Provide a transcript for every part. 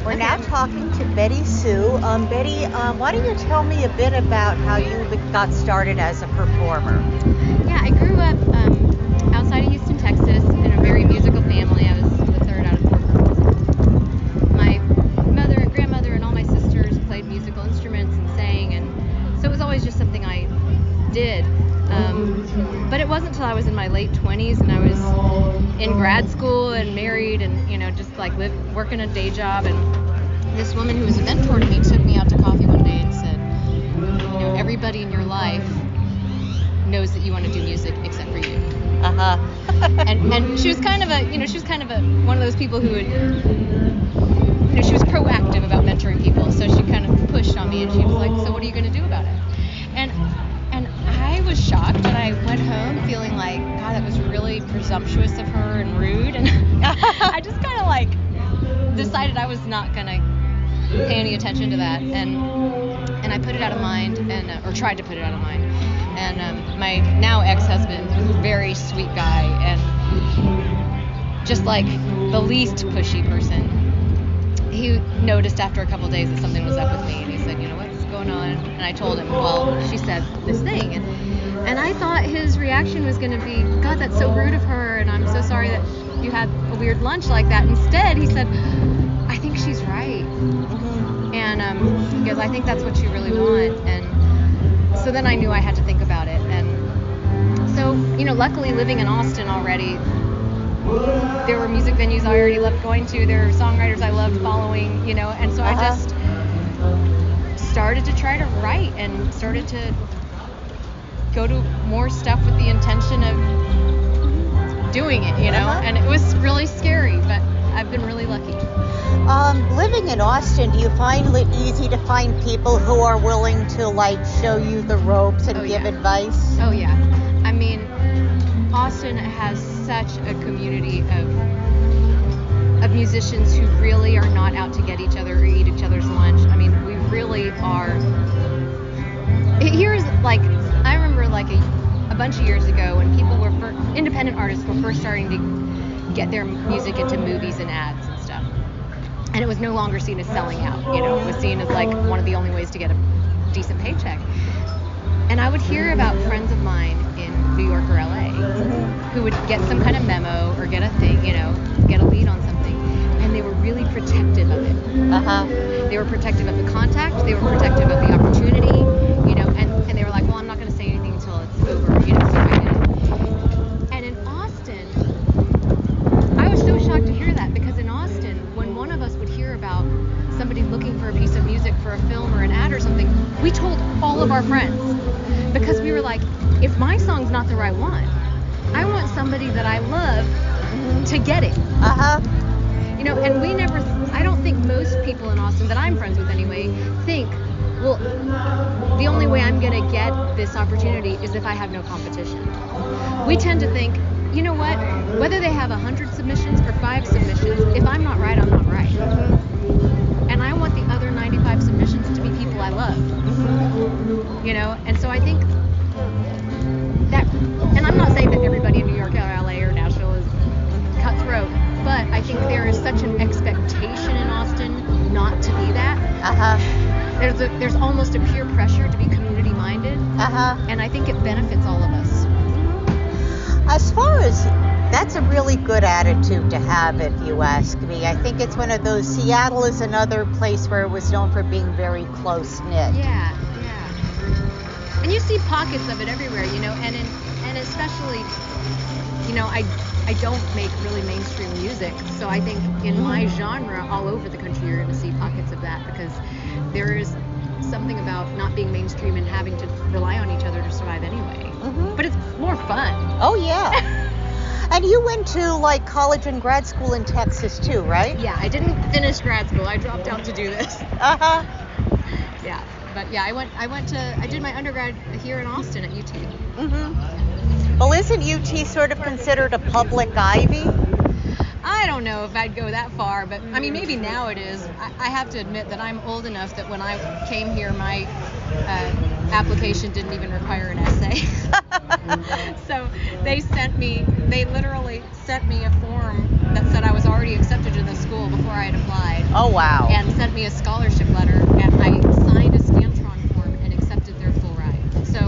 We're now talking to BettySoo. Betty, why don't you tell me a bit about how you got started as a performer? Yeah, I grew up outside of Houston, Texas, in a very musical family. I was the third out of four girls. My mother and grandmother and all my sisters played musical instruments and sang, and so it was always just something I did. But it wasn't until I was in my late 20s and I was in grad school and married and, just like working a day job. And this woman who was a mentor to me took me out to coffee one day and said, everybody in your life knows that you want to do music except for you. And she was kind of one of those people who would, she was proactive about mentoring people. So she kind of pushed on me and she was like, so what are you going to do about it? And I was shocked, and I went home feeling like, God, that was really presumptuous of her and rude. And I just kind of decided I was not going to pay any attention to that. And I put it out of mind, or tried to put it out of mind. And my now ex-husband, very sweet guy, and just like the least pushy person, he noticed after a couple of days that something was up with me, and he said, what's going on? And I told him, well, she said this thing, and I thought his reaction was going to be, God, that's so rude of her, and I'm so sorry that you had a weird lunch like that. Instead, he said, I think she's right. And he goes, I think that's what you really want. And so then I knew I had to think about it. And so, luckily living in Austin already, there were music venues I already loved going to. There were songwriters I loved following, and so I just started to try to write and started to go to more stuff with the intention of doing it, and it was really scary, but I've been really lucky. Living in Austin, do you find it easy to find people who are willing to show you the ropes and give advice? Oh yeah. I mean, Austin has such a community of musicians who really are not out to get each other or eat each other's lunch. I mean, we really are. Here's I remember a bunch of years ago when people independent artists were first starting to get their music into movies and ads and stuff. And it was no longer seen as selling out, it was seen as one of the only ways to get a decent paycheck. And I would hear about friends of mine in New York or LA who would get some kind of memo or get a thing, get a lead on something, and they were really protective of it. They were protective of the contact, they were protective of the opportunity, and they were like, well, I'm not going to say anything until it's over, so I did. And in Austin, I was so shocked to hear that, because in Austin, when one of us would hear about somebody looking for a piece of music for a film or an ad or something, we told all of our friends, because we were like, if my song's not the right one, I want somebody that I love to get it. And I don't think most people in Austin that I'm friends with anyway think, well, the only way I'm going to get this opportunity is if I have no competition. We tend to think, you know what, whether they have 100 submissions or 5 submissions, if I'm not right, I'm not right. And I want the other 95 submissions to be people I love. And so I think that, and I'm not saying that everybody in New York or LA or Nashville is cutthroat, but I think there is such an expectation in Austin not to be that. There's almost a peer pressure to be community minded, and I think it benefits all of us. As far as, that's a really good attitude to have, if you ask me. I think it's one of those. Seattle is another place where it was known for being very close knit. Yeah. And you see pockets of it everywhere, and especially, I don't make really mainstream music, so I think in my genre, all over the country, you're going to see pockets of that, because there is something about not being mainstream and having to rely on each other to survive anyway. But it's more fun. Oh, yeah. And you went to college and grad school in Texas too, right? Yeah, I didn't finish grad school. I dropped out to do this. Yeah, but yeah, I did my undergrad here in Austin at UT. Well, isn't UT sort of considered a public Ivy? I don't know if I'd go that far, but I mean, maybe now it is. I have to admit that I'm old enough that when I came here, my application didn't even require an essay. So they literally sent me a form that said I was already accepted in the school before I had applied. Oh, wow. And sent me a scholarship letter, and I signed a Scantron form and accepted their full ride. So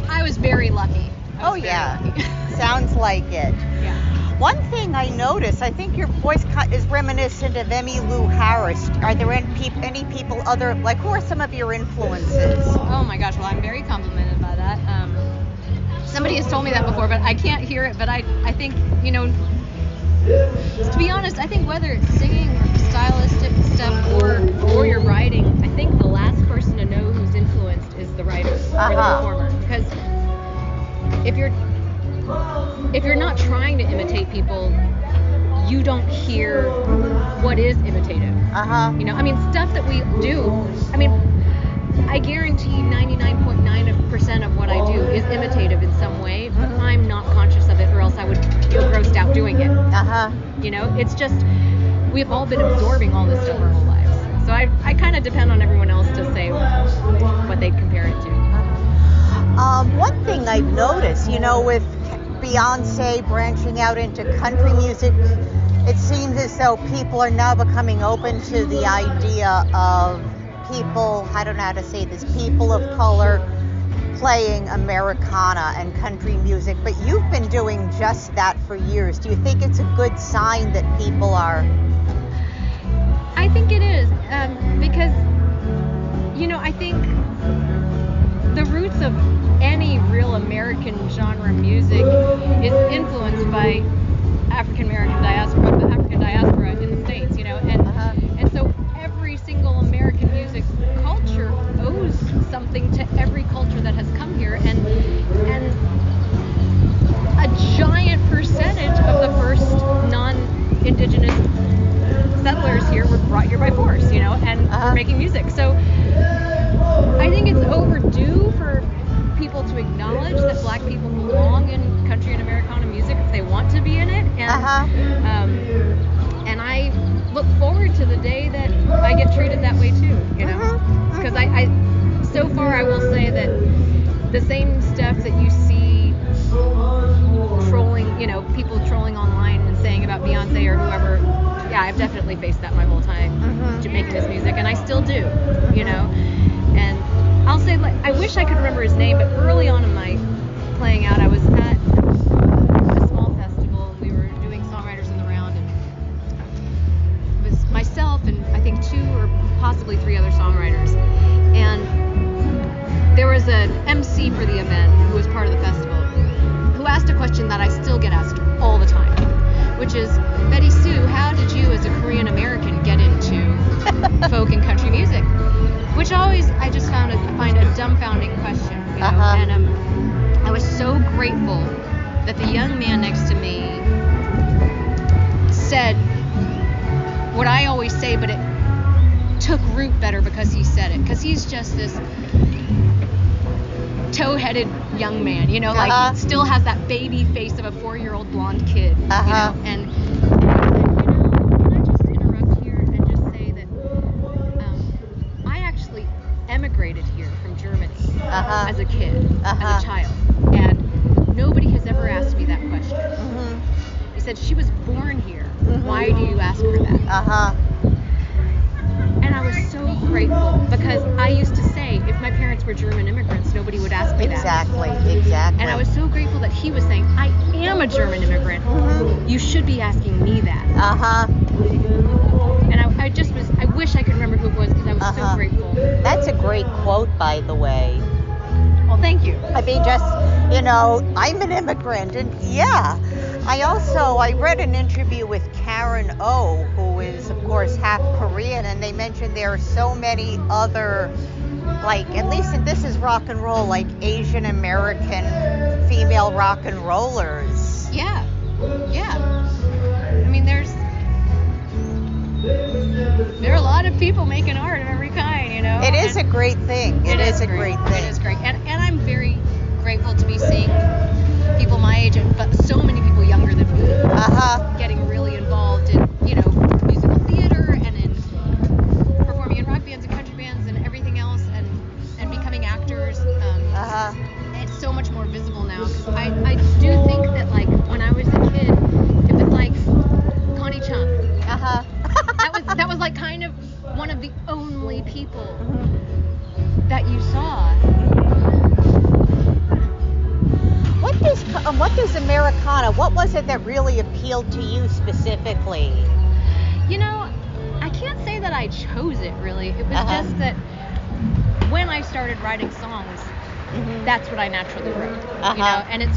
I was very lucky. Oh, yeah. Lucky. Sounds like it. Yeah. One thing I noticed, I think your voice is reminiscent of Emmylou Harris. Are there any people other, like, who are some of your influences? Oh my gosh, well, I'm very complimented by that. Somebody has told me that before, but I can't hear it. But I think, to be honest, I think whether it's singing or stylistic stuff or your writing, I think the last person to know who's influenced is the writer or the performer. Because if you're not trying to imitate people, you don't hear what is imitative. Stuff that we do. I guarantee 99.9% of what I do is imitative in some way, but I'm not conscious of it, or else I would feel grossed out doing it. It's just, we've all been absorbing all this stuff our whole lives. So I kind of depend on everyone else to say what they compare it to. One thing I've noticed, with Beyonce branching out into country music, it seems as though people are now becoming open to the idea of people, I don't know how to say this, people of color playing Americana and country music, but you've been doing just that for years. Do you think it's a good sign that people are? I think it is, because, I think the roots of any real American genre music is influenced by African diaspora in the States, and so every single American music culture owes something to every culture that has come here, and a giant percentage of the first non-indigenous settlers here were brought here by force, and were making music. So I think it's overdue for people to acknowledge that Black people belong in country and Americana music if they want to be in it, and I look forward to the day that I get treated that way too, because I so far I will say that the same stuff that you see trolling, people trolling online and saying about Beyonce or whoever, I've definitely faced that my whole time to making this music, and I still do, and I'll say, I wish I could remember his name, but early on in my playing out, I was at a small festival, and we were doing Songwriters in the Round, and it was myself and I think 2 or possibly 3 other songwriters, and there was an MC for the event who was part of the festival, who asked a question that I still get asked all the time, which is, BettySoo, how did you as a Korean American get into folk and country music? Which always I just find a dumbfounding question, and I was so grateful that the young man next to me said what I always say, but it took root better because he said it, because he's just this tow-headed young man, like still has that baby face of a 4-year-old blonde kid, and can I just interrupt here and just say that I actually emigrated here from Germany as a kid, as a child, and nobody has ever asked me that question. He said, she was born here. Why do you ask her that? And I was so grateful, because I used to say, if my parents were German immigrants, nobody would ask me that. Exactly. And I was so grateful that he was saying, I am a German immigrant. You should be asking me that. And I wish I could remember who it was, because I was so grateful. That's a great quote, by the way. Well, thank you. I'm an immigrant, and I read an interview with Karen O, who is, of course, half Korean, and they mentioned there are so many other, at least this is rock and roll, Asian American female rock and rollers. Yeah. There are a lot of people making art of every kind, It is a great thing. It is a great thing. It is great. And I'm very grateful to be seeing people my age, but so many people younger than me, getting really involved in, musical theater and in performing in rock bands and country bands and everything else, and becoming actors. It's so much more visible now, because I do think that, when I was a kid, it was like Connie Chung. That was one of the only people Mhm. that you saw. What does Americana? What was it that really appealed to you specifically? You know, I can't say that I chose it really. It was Uh-huh. just that when I started writing songs, Mhm. that's what I naturally wrote. Uh-huh. You know, and it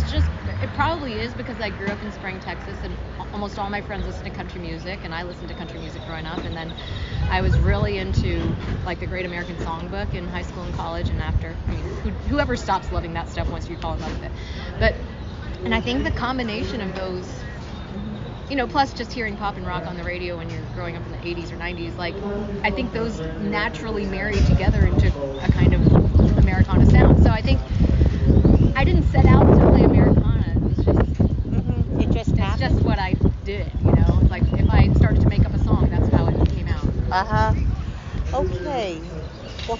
probably is because I grew up in Spring, Texas, and almost all my friends listen to country music, and I listened to country music growing up, and then I was really into like the Great American Songbook in high school and college, and after, I mean, whoever stops loving that stuff once you fall in love with it. And I think the combination of those, you know, plus just hearing pop and rock on the radio when you're growing up in the 80s or 90s, like, I think those naturally marry together into a kind of Americana sound. So I think I didn't set out to play Americana. It just It's happened. just what I did, you know. Like, if I started to make up a song, that's how it came out. Uh-huh. Okay. Well,